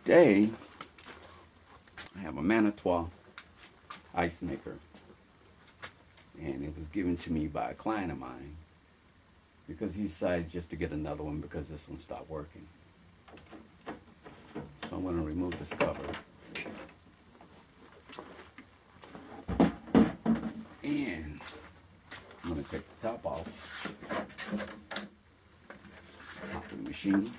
today I have a Manitowoc ice maker, and it was given to me by a client of mine because he decided just to get another one because this one stopped working. So I'm going to remove this cover, and I'm going to take the top off, top of the machine.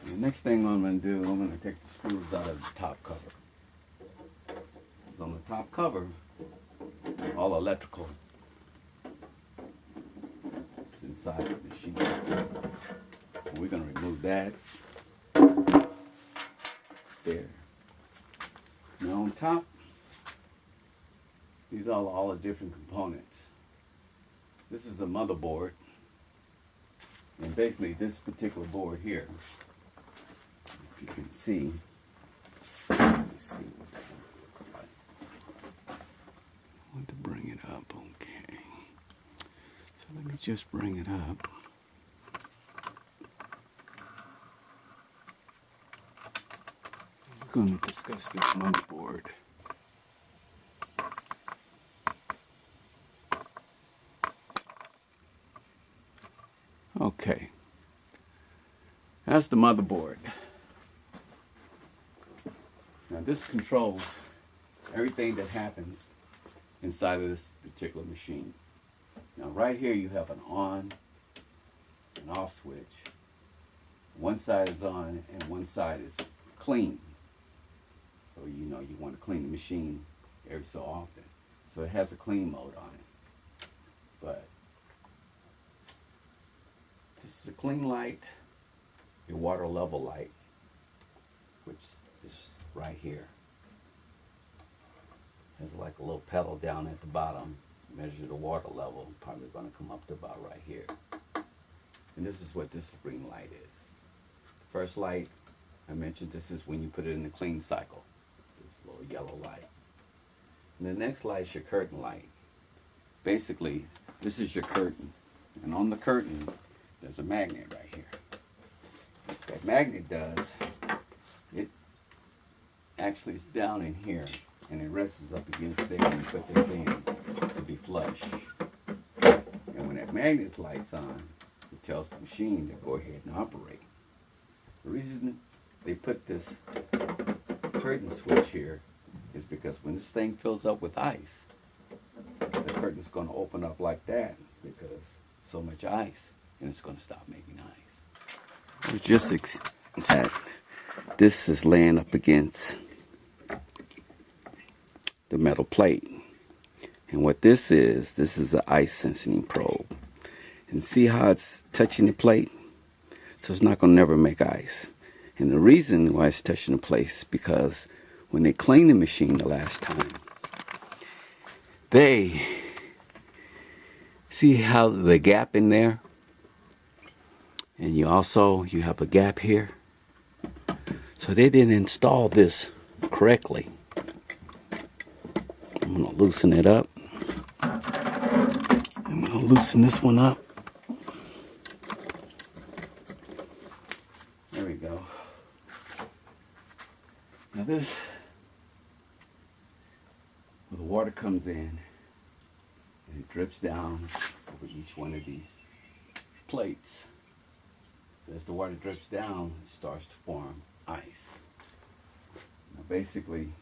The next thing I'm going to do, I'm going to take the screws out of the top cover. Because on the top cover, all electrical is inside the machine. So we're going to remove that. There. Now on top, these are all the different components. This is a motherboard. And basically this particular board here, if you can see, let's see what that looks like. I want to bring it up, okay. So let me just bring it up. We're going to discuss this motherboard. Okay, that's the motherboard. Now this controls everything that happens inside of this particular machine. Now right here you have an on and off switch. One side is on and one side is clean. So you know you want to clean the machine every so often. So it has a clean mode on it. But this is a clean light, your water level light, which is right here. Has like a little pedal down at the bottom, measure the water level, probably going to come up to about right here. And this is what this green light is. The first light, I mentioned, this is when you put it in the clean cycle. This little yellow light. And the next light is your curtain light. Basically, this is your curtain. And on the curtain, there's a magnet right here. What that magnet does, it actually is down in here, and it rests up against there and you put this in to be flush. And when that magnet light's on, it tells the machine to go ahead and operate. The reason they put this curtain switch here is because when this thing fills up with ice, the curtain's going to open up like that because so much ice, and it's going to stop making ice. Logistics that this is laying up against the metal plate, and what this is an ice sensing probe. And see how it's touching the plate? So it's not going to never make ice. And the reason why it's touching the plate is because when they cleaned the machine the last time, they see how the gap in there, and you have a gap here. So they didn't install this correctly. I'm going to loosen it up. I'm going to loosen this one up. There we go. Now this, where the water comes in, and it drips down over each one of these plates. So as the water drips down, it starts to form ice. Now basically,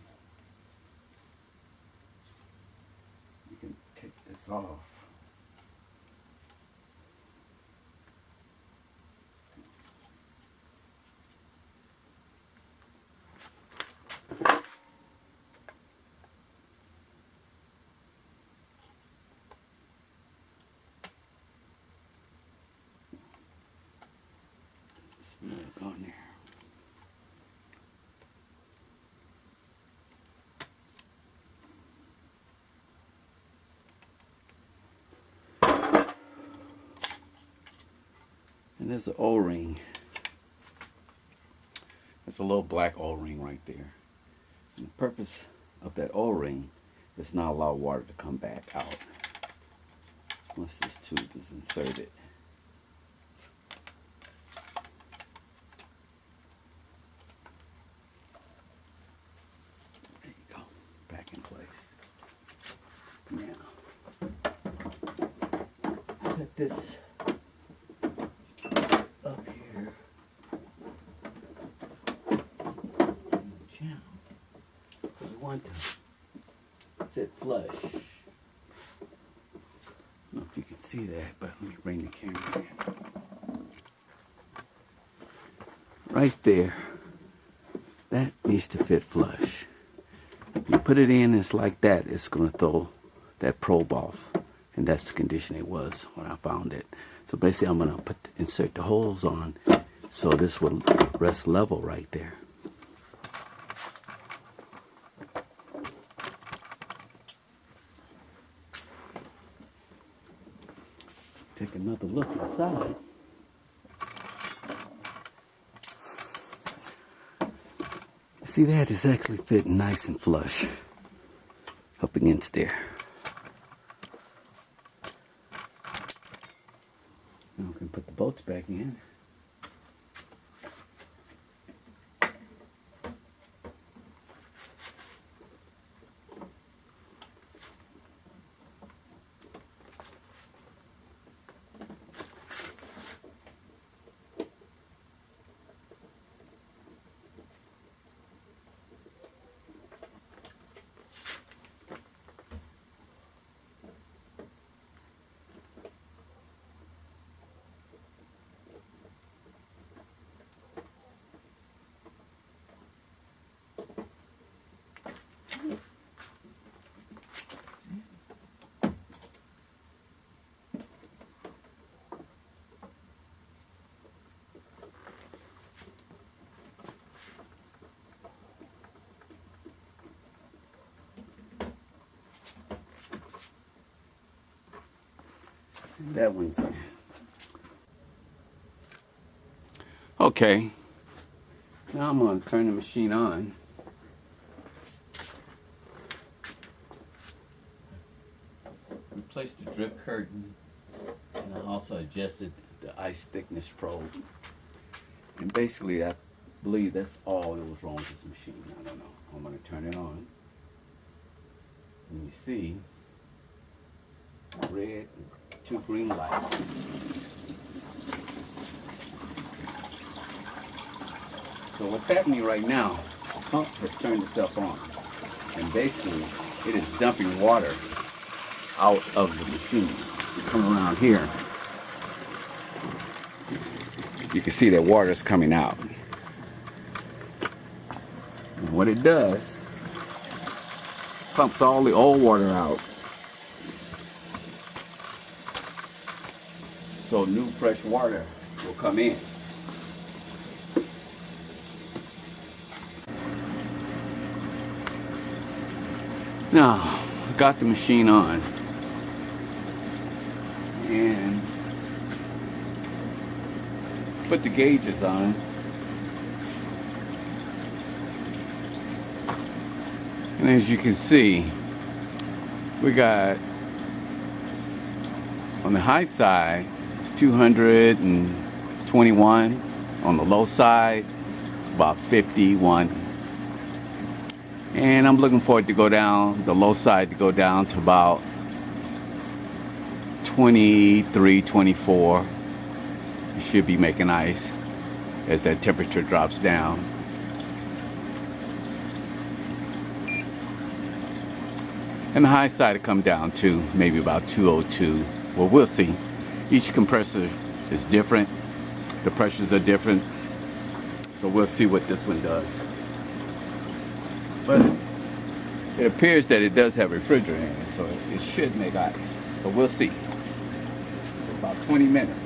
you can take this off. Look on there. And there's an O-ring. There's a little black O-ring right there. And the purpose of that O-ring is not allow water to come back out once this tube is inserted. put this up here. Channel. So we want to sit flush. I don't know if you can see that, but let me bring the camera in. Right there. That needs to fit flush. If you put it in, it's like that, it's going to throw that probe off. And that's the condition it was when I found it. So basically I'm going to insert the holes on so this will rest level right there. Take another look inside. See that? It's actually fitting nice and flush up against there. Now we can put the bolts back in. That one's in. Okay, now I'm going to turn the machine on. Replace the drip curtain, and I also adjusted the ice thickness probe. And basically, I believe that's all that was wrong with this machine. I don't know. I'm going to turn it on. And you see red, 2 green lights. So what's happening right now, the pump has turned itself on. And basically, it is dumping water out of the machine. You come around here, you can see that water is coming out. And what it does, pumps all the old water out. So new fresh water will come in. Now, I got the machine on. And put the gauges on. And as you can see, we got on the high side, it's 221. On the low side, it's about 51. And I'm looking for it to go down, the low side to go down to about 23, 24. It should be making ice as that temperature drops down. And the high side will come down to maybe about 202. Well, we'll see. Each compressor is different. The pressures are different. So we'll see what this one does. But it appears that it does have refrigerant in it, so it should make ice. So we'll see. About 20 minutes.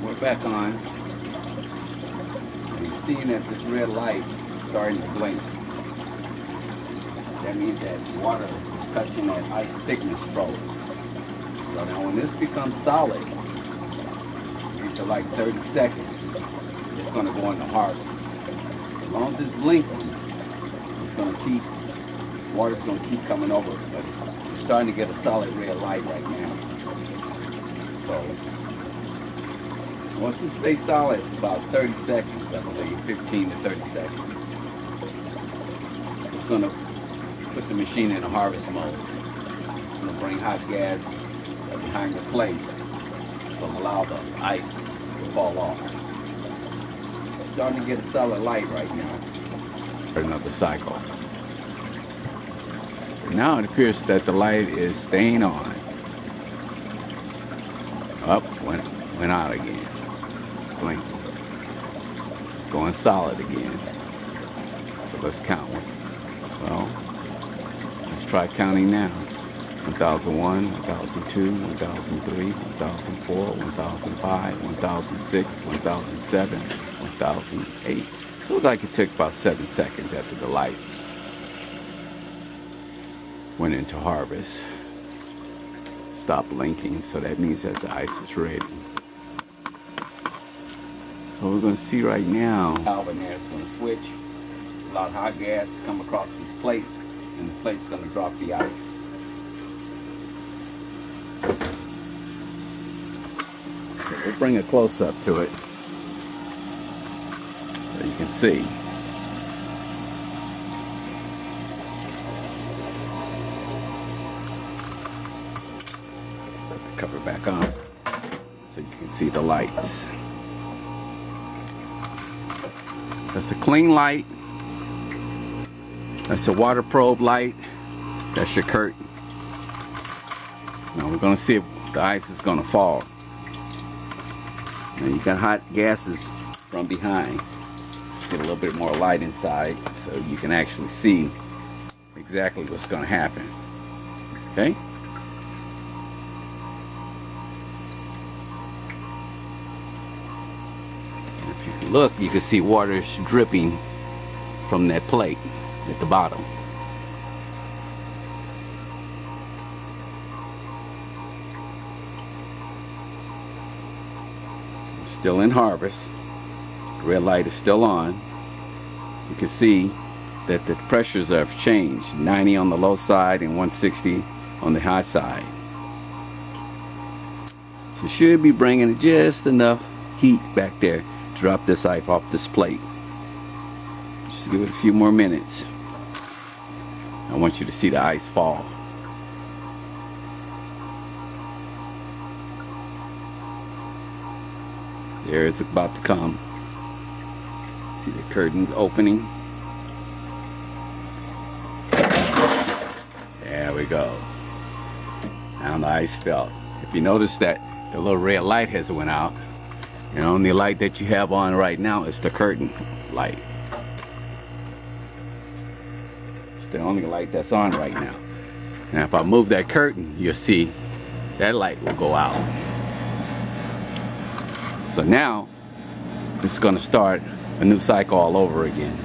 We're back on. And you're seeing that this red light is starting to blink. That means that water is touching that ice thickness probe. So now when this becomes solid, into like 30 seconds, it's going to go into harvest. As long as it's blinking, it's going to keep Water's going to keep coming over, but it's starting to get a solid red light right now. So once it stays solid, about 30 seconds, I believe, 15 to 30 seconds. It's going to put the machine in a harvest mode. It's going to bring hot gas behind the plate to allow the ice to fall off. It's starting to get a solid light right now. Another cycle. Now it appears that the light is staying on. Up, went out again. It's blinking. It's going solid again. So let's count. Well, let's try counting now. 1001, 1002, 1003, 1004, 1005, 1006, 1007, 1008. So it looked like it took about 7 seconds after the light went into harvest. Stop blinking, so that means that the ice is ready. So we're going to see right now. Valve in there is going to switch. Allow hot gas to come across this plate, and the plate's going to drop the ice. So we'll bring a close up to it so you can see. Cover back on so you can see the lights. That's a clean light. That's a water probe light. That's your curtain. Now we're going to see if the ice is going to fall. Now you got hot gases from behind. Get a little bit more light inside so you can actually see exactly what's going to happen. Okay? If you look, you can see water dripping from that plate at the bottom. It's still in harvest. The red light is still on. You can see that the pressures have changed. 90 on the low side and 160 on the high side. So should be bringing just enough heat back there to drop this ice off this plate. Just give it a few more minutes. I want you to see the ice fall. There it's about to come. See the curtains opening. There we go. Now the ice fell. If you notice that the little red light has went out, and the only light that you have on right now is the curtain light. It's the only light that's on right now. Now if I move that curtain, you'll see that light will go out. So now it's going to start a new cycle all over again.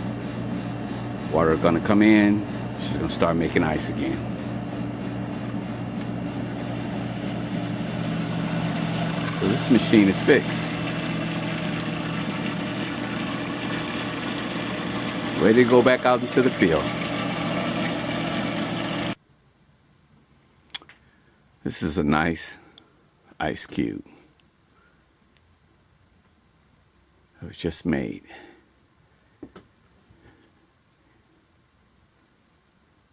Water is going to come in. She's going to start making ice again. So this machine is fixed. Ready to go back out into the field. This is a nice ice cube. It was just made.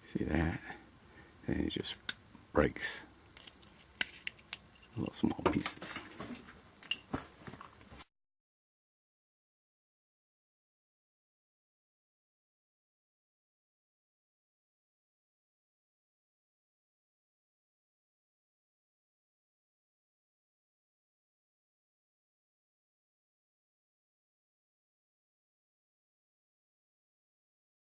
See that? And it just breaks. Little small pieces.